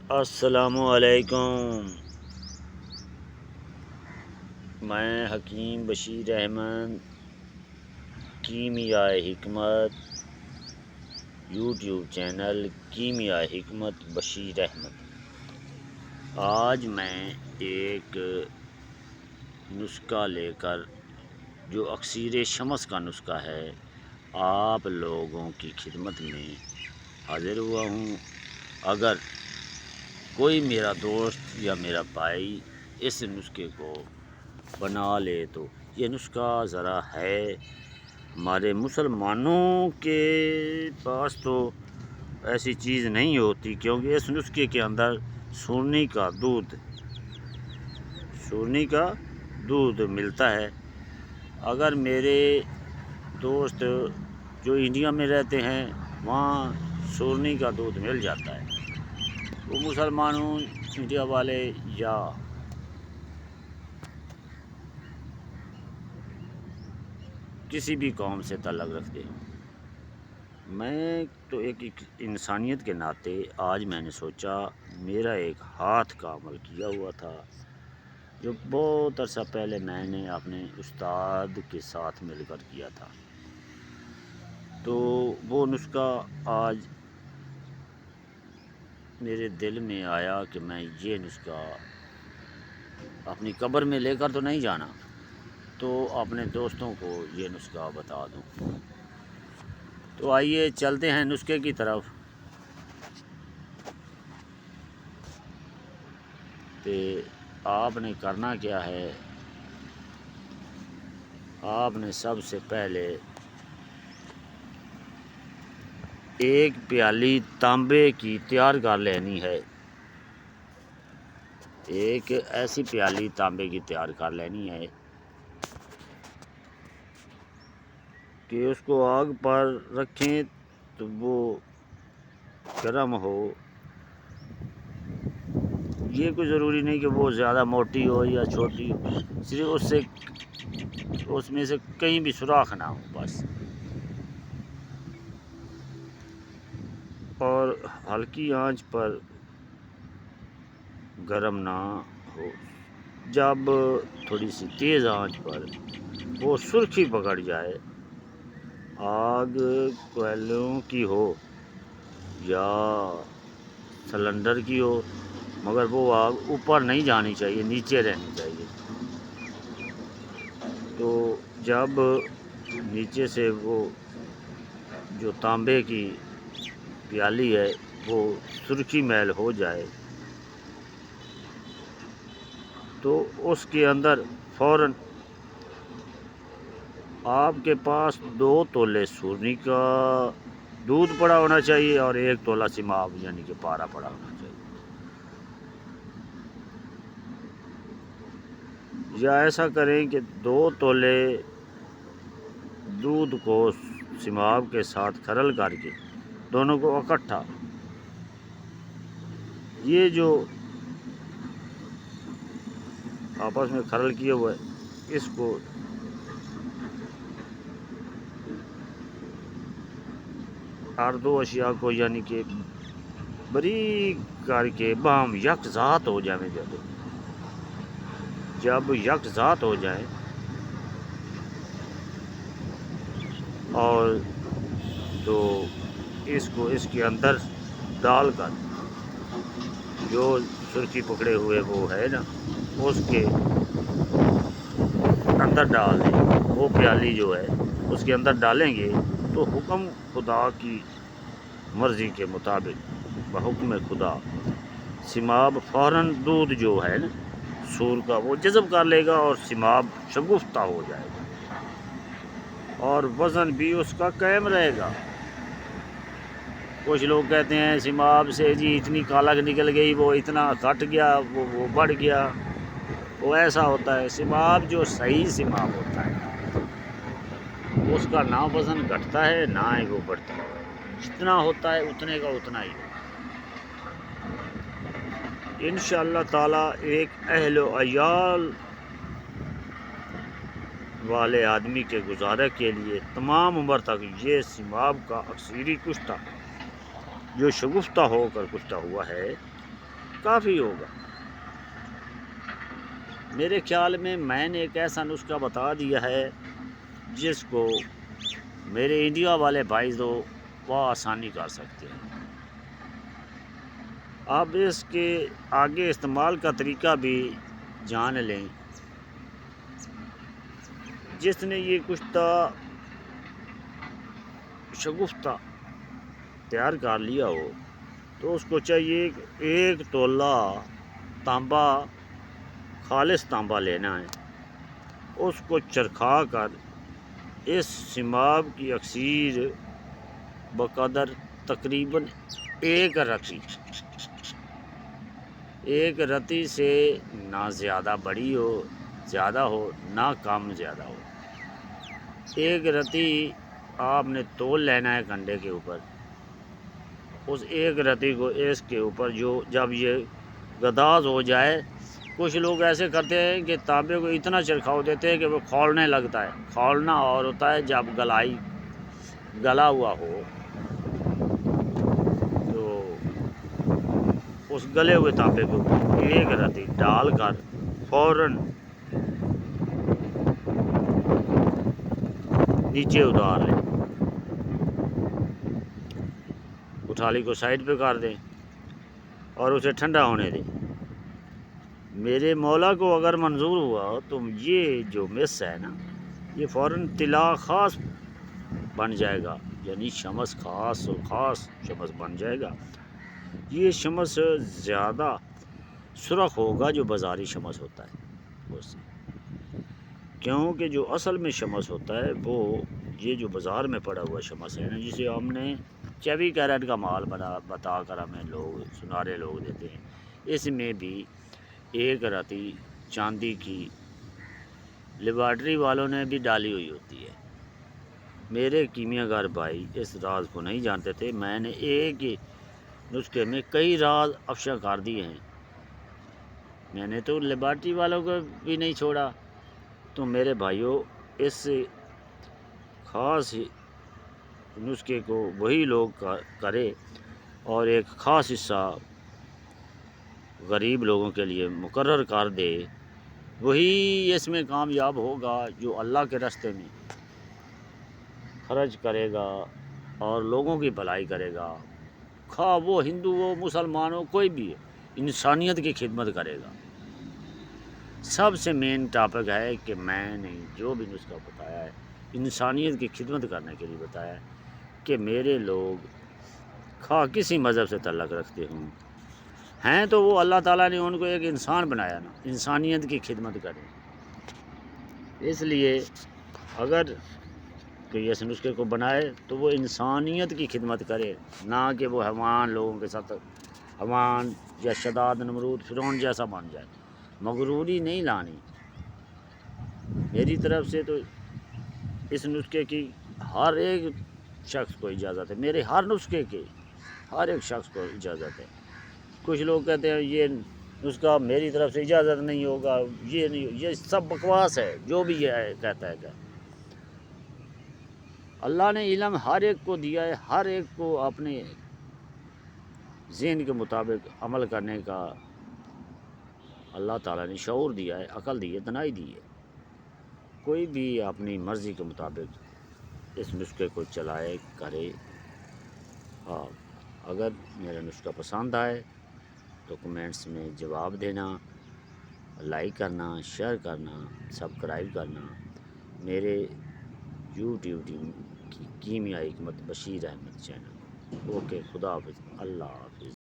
السلام علیکم۔ میں حکیم بشیر احمد کیمیائے حکمت یوٹیوب چینل کیمیائے حکمت بشیر احمد، آج میں ایک نسخہ لے کر جو اکسیر شمس کا نسخہ ہے آپ لوگوں کی خدمت میں حاضر ہوا ہوں۔ اگر کوئی میرا دوست یا میرا بھائی اس نسخے کو بنا لے تو یہ نسخہ ذرا ہے ہمارے مسلمانوں کے پاس تو ایسی چیز نہیں ہوتی، کیونکہ اس نسخے کے اندر سورنی کا دودھ ملتا ہے۔ اگر میرے دوست جو انڈیا میں رہتے ہیں وہاں سورنی کا دودھ مل جاتا ہے، وہ مسلمانوں انڈیا والے یا کسی بھی قوم سے تعلق رکھتے ہیں، میں تو ایک انسانیت کے ناطے آج میں نے سوچا میرا ایک ہاتھ کا عمل کیا ہوا تھا جو بہت عرصہ پہلے میں نے اپنے استاد کے ساتھ مل کر کیا تھا، تو وہ نسخہ آج میرے دل میں آیا کہ میں یہ نسخہ اپنی قبر میں لے کر تو نہیں جانا، تو اپنے دوستوں کو یہ نسخہ بتا دوں۔ تو آئیے چلتے ہیں نسخے کی طرف۔ کہ آپ نے کرنا کیا ہے، آپ نے سب سے پہلے ایک پیالی تانبے کی تیار کر لینی ہے، ایک ایسی پیالی تانبے کی تیار کر لینی ہے کہ اس کو آگ پر رکھیں تو وہ گرم ہو۔ یہ کوئی ضروری نہیں کہ وہ زیادہ موٹی ہو یا چھوٹی ہو، صرف اس میں سے کہیں بھی سوراخ نہ ہو بس، اور ہلکی آنچ پر گرم نہ ہو۔ جب تھوڑی سی تیز آنچ پر وہ سرخی پکڑ جائے، آگ کوئلوں کی ہو یا سلنڈر کی ہو، مگر وہ آگ اوپر نہیں جانی چاہیے، نیچے رہنی چاہیے۔ تو جب نیچے سے وہ جو تانبے کی پیالی ہے وہ سرخی میل ہو جائے تو اس کے اندر فوراً آپ کے پاس 2 تولے سورنی کا دودھ پڑا ہونا چاہیے اور 1 تولہ سیماب یعنی کہ پارا پڑا ہونا چاہیے، یا ایسا کریں کہ 2 تولے دودھ کو سیماب کے ساتھ کھرل کر کے دونوں کو اکٹھا، یہ جو آپس میں کھرل کیے ہوئے اس کو ہر 2 اشیاء کو یعنی کہ بریک کر کے باہم یک ذات ہو جائیں، جب یک ذات ہو جائیں اور تو اس کو اس کے اندر ڈال کر جو سرخی پکڑے ہوئے وہ ہے نا اس کے اندر ڈال دیں، وہ پیالی جو ہے اس کے اندر ڈالیں گے تو حکم خدا کی مرضی کے مطابق بحکم خدا سیماب فوراً دودھ جو ہے نا سور کا وہ جذب کر لے گا اور سیماب شگفتہ ہو جائے گا اور وزن بھی اس کا قائم رہے گا۔ کچھ لوگ کہتے ہیں سیماب سے جی اتنی کالک نکل گئی، وہ اتنا کٹ گیا، وہ بڑھ گیا، وہ ایسا ہوتا ہے۔ سیماب جو صحیح سیماب ہوتا ہے اس کا نہ وزن گھٹتا ہے نہ ہی وہ بڑھتا ہے، جتنا ہوتا ہے اتنے کا اتنا ہی۔ انشاءاللہ تعالی ایک اہل و عیال والے آدمی کے گزارے کے لیے تمام عمر تک یہ سیماب کا اکثیری کشتہ جو شگفتہ ہو کر کشتہ ہوا ہے کافی ہوگا۔ میرے خیال میں نے ایک ایسا نسخہ بتا دیا ہے جس کو میرے انڈیا والے بھائی تو وہ آسانی کر سکتے ہیں۔ آپ اس کے آگے استعمال کا طریقہ بھی جان لیں۔ جس نے یہ کشتہ شگفتہ تیار کر لیا ہو تو اس کو چاہیے کہ 1 تولہ تانبا، خالص تانبا لینا ہے، اس کو چرخا کر اس سیماب کی اکسیر بقدر تقریباً 1 رتی سے نہ زیادہ بڑی ہو زیادہ ہو نہ کم زیادہ ہو، 1 رتی آپ نے تول لینا ہے کنڈے کے اوپر۔ اس 1 رتی کو اس کے اوپر جب یہ گداز ہو جائے، کچھ لوگ ایسے کرتے ہیں کہ تانبے کو اتنا چرخاؤ دیتے ہیں کہ وہ کھولنے لگتا ہے۔ کھولنا اور ہوتا ہے جب گلا ہوا ہو تو اس گلے ہوئے تانبے کے اوپر 1 رتی ڈال کر فوراً نیچے اتار لیں، اٹھالی کو سائڈ پہ کر دیں اور اسے ٹھنڈا ہونے دیں۔ میرے مولا کو اگر منظور ہوا تو یہ جو مس ہے نا، یہ فوراً طلا خاص بن جائے گا، یعنی شمس خاص شمس بن جائے گا۔ یہ شمس زیادہ سرخ ہوگا جو بازاری شمس ہوتا ہے اس سے، کیونکہ جو اصل میں شمس ہوتا ہے وہ یہ جو بازار میں پڑا ہوا شمس ہے نا، جسے ہم نے 24 کیرٹ کا مال بتا کر ہمیں سنارے لوگ دیتے ہیں، اس میں بھی 1 رتی چاندی کی لیبارٹری والوں نے بھی ڈالی ہوئی ہوتی ہے۔ میرے کیمیا گر بھائی اس راز کو نہیں جانتے تھے، میں نے ایک ہی نسخے میں کئی راز افشا کر دیے ہیں۔ میں نے تو لیبارٹری والوں کو بھی نہیں چھوڑا۔ تو میرے بھائیوں، اس خاص نسخے کو وہی لوگ کرے اور ایک خاص حصہ غریب لوگوں کے لیے مقرر کر دے، وہی اس میں کامیاب ہوگا جو اللہ کے راستے میں خرچ کرے گا اور لوگوں کی بھلائی کرے گا، خواہ وہ ہندو ہو مسلمان ہو کوئی بھی ہو، انسانیت کی خدمت کرے گا۔ سب سے مین ٹاپک ہے کہ میں نے جو بھی نسخہ بتایا ہے انسانیت کی خدمت کرنے کے لیے بتایا ہے کہ میرے لوگ خواہ کسی مذہب سے تعلق رکھتے ہوں ہیں تو وہ اللہ تعالیٰ نے ان کو ایک انسان بنایا نا، انسانیت کی خدمت کریں۔ اس لیے اگر کوئی اس نسخے کو بنائے تو وہ انسانیت کی خدمت کرے، نہ کہ وہ حیوان لوگوں کے ساتھ حیوان یا شداد نمرود فرعون جیسا بن جائے۔ مغروری نہیں لانی۔ میری طرف سے تو اس نسخے کی ہر ایک شخص کو اجازت ہے، میرے ہر نسخے کی ہر ایک شخص کو اجازت ہے۔ کچھ لوگ کہتے ہیں یہ نسخہ میری طرف سے اجازت نہیں ہوگا، یہ نہیں، یہ سب بکواس ہے جو بھی یہ کہتا ہے کہ اللہ نے علم ہر ایک کو دیا ہے، ہر ایک کو اپنے ذہن کے مطابق عمل کرنے کا اللہ تعالیٰ نے شعور دیا ہے، عقل دی ہے، دانائی دی ہے۔ کوئی بھی اپنی مرضی کے مطابق اس نسخے کو چلائے کرے۔ ہاں، اگر میرا نسخہ پسند آئے تو کمنٹس میں جواب دینا، لائک کرنا، شیئر کرنا، سبسکرائب کرنا میرے یوٹیوب کی کیمیائی حکمت بشیر احمد چینل۔ اوکے، خدا حافظ، اللہ حافظ۔